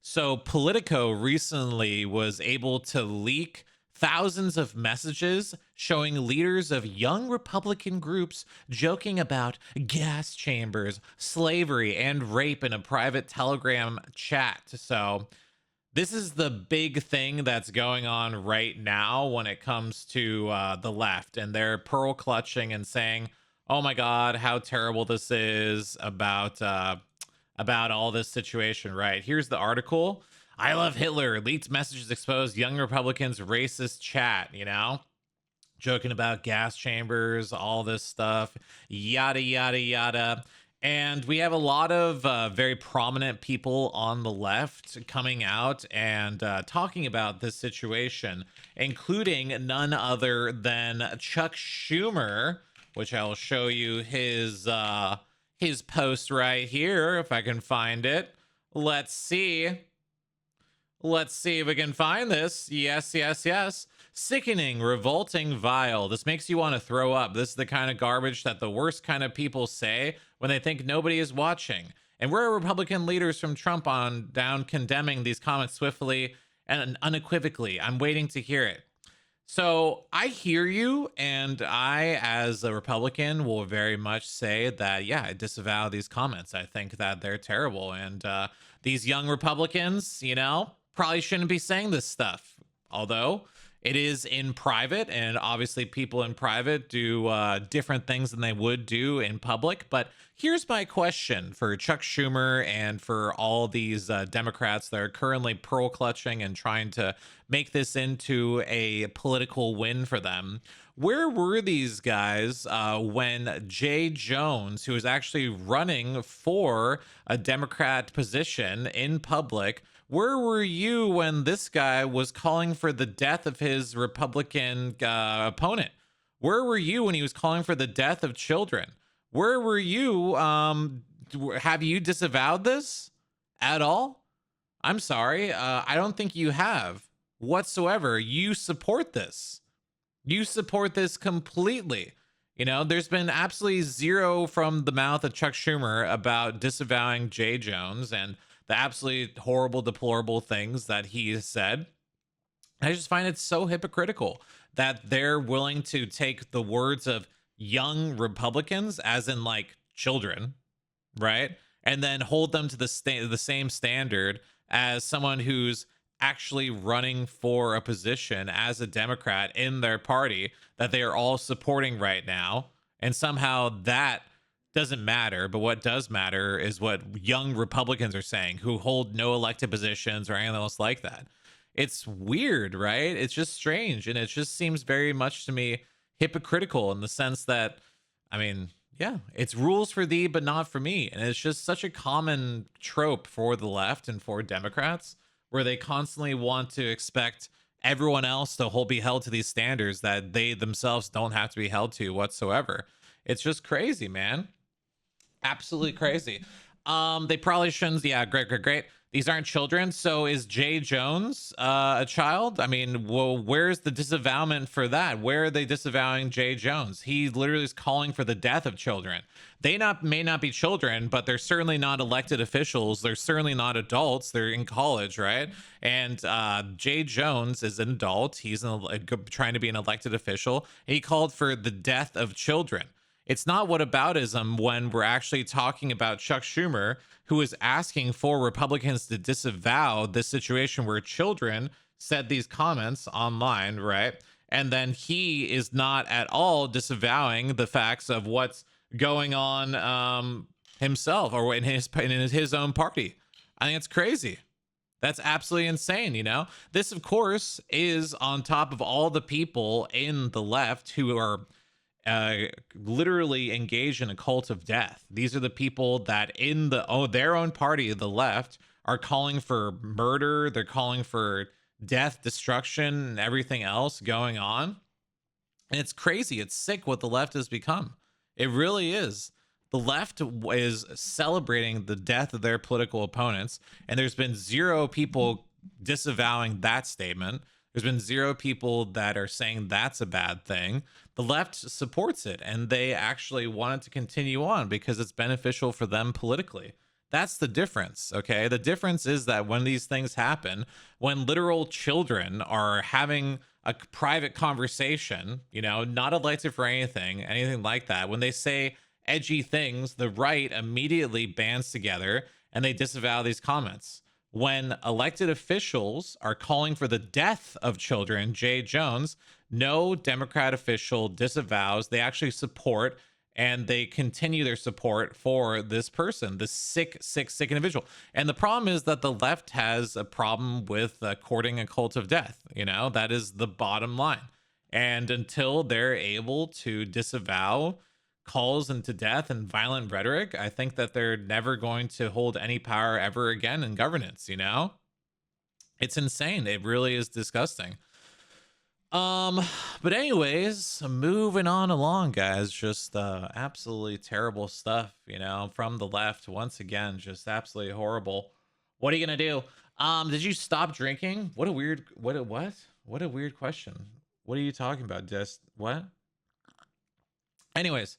So Politico recently was able to leak thousands of messages showing leaders of young Republican groups joking about gas chambers, slavery, and rape in a private Telegram chat. So this is the big thing that's going on right now when it comes to the left, and they're pearl clutching and saying, "Oh my God, how terrible this is about all this situation." Right here's the article. I love Hitler. Leaked messages expose young Republicans' racist chat. Joking about gas chambers, all this stuff, yada, yada, yada. And we have a lot of very prominent people on the left coming out and talking about this situation, including none other than Chuck Schumer, which I will show you his post right here if I can find it. Let's see. Let's see if we can find this. Yes, yes, yes. Sickening, revolting, vile. This makes you want to throw up. This is the kind of garbage that the worst kind of people say when they think nobody is watching. And where are Republican leaders from Trump on down condemning these comments swiftly and unequivocally? I'm waiting to hear it. So I hear you, and I, as a Republican, will very much say that, yeah, I disavow these comments. I think that they're terrible. And these young Republicans, probably shouldn't be saying this stuff. Although it is in private, and obviously people in private do different things than they would do in public. But here's my question for Chuck Schumer and for all these Democrats that are currently pearl clutching and trying to make this into a political win for them. Where were these guys when Jay Jones, who was actually running for a Democrat position in public, where were you when this guy was calling for the death of his Republican opponent? Where were you when he was calling for the death of children? Where were you? Have you disavowed this at all? I'm sorry. I don't think you have whatsoever. You support this. You support this completely. There's been absolutely zero from the mouth of Chuck Schumer about disavowing Jay Jones and the absolutely horrible, deplorable things that he has said. I just find it so hypocritical that they're willing to take the words of young Republicans, as in like children, right? And then hold them to the same standard as someone who's actually running for a position as a Democrat in their party that they are all supporting right now. And somehow that doesn't matter, but what does matter is what young Republicans are saying who hold no elected positions or anything else like that. It's weird, right? It's just strange, and it just seems very much to me hypocritical in the sense that, yeah, it's rules for thee but not for me. And it's just such a common trope for the left and for Democrats, where they constantly want to expect everyone else to be held to these standards that they themselves don't have to be held to whatsoever. It's just crazy, man. Absolutely crazy. They probably shouldn't. Yeah, great. These aren't children. So is Jay Jones a child? Well, where's the disavowment for that? Where are they disavowing Jay Jones? He literally is calling for the death of children. They may not be children, but they're certainly not elected officials. They're certainly not adults. They're in college, right? And Jay Jones is an adult. He's trying to be an elected official. He called for the death of children. It's not whataboutism when we're actually talking about Chuck Schumer, who is asking for Republicans to disavow this situation where children said these comments online, right? And then he is not at all disavowing the facts of what's going on himself or in his own party. I think it's crazy. That's absolutely insane. This, of course, is on top of all the people in the left who are literally engaged in a cult of death. These are the people that in their own party, the left, are calling for murder. They're calling for death, destruction, and everything else going on. And it's crazy. It's sick what the left has become. It really is. The left is celebrating the death of their political opponents, and there's been zero people disavowing that statement. There's been zero people that are saying that's a bad thing. The left supports it, and they actually want it to continue on because it's beneficial for them politically. That's the difference, okay? The difference is that when these things happen, when literal children are having a private conversation, you know, not elected for anything like that, when they say edgy things, the right immediately bands together and they disavow these comments. When elected officials are calling for the death of children, Jay Jones, no Democrat official disavows. They actually support and they continue their support for this person, this sick individual. And the problem is that the left has a problem with courting a cult of death. You know, that is the bottom line. And until they're able to disavow calls into death and violent rhetoric, I think that they're never going to hold any power ever again in governance. You know, it's insane. It really is disgusting. Um, but anyways, moving on along, guys. Just absolutely terrible stuff, you know, from the left. Once again, just absolutely horrible. What are you gonna do? Did you stop drinking? What a weird what a weird question. What are you talking about? Just what? Anyways,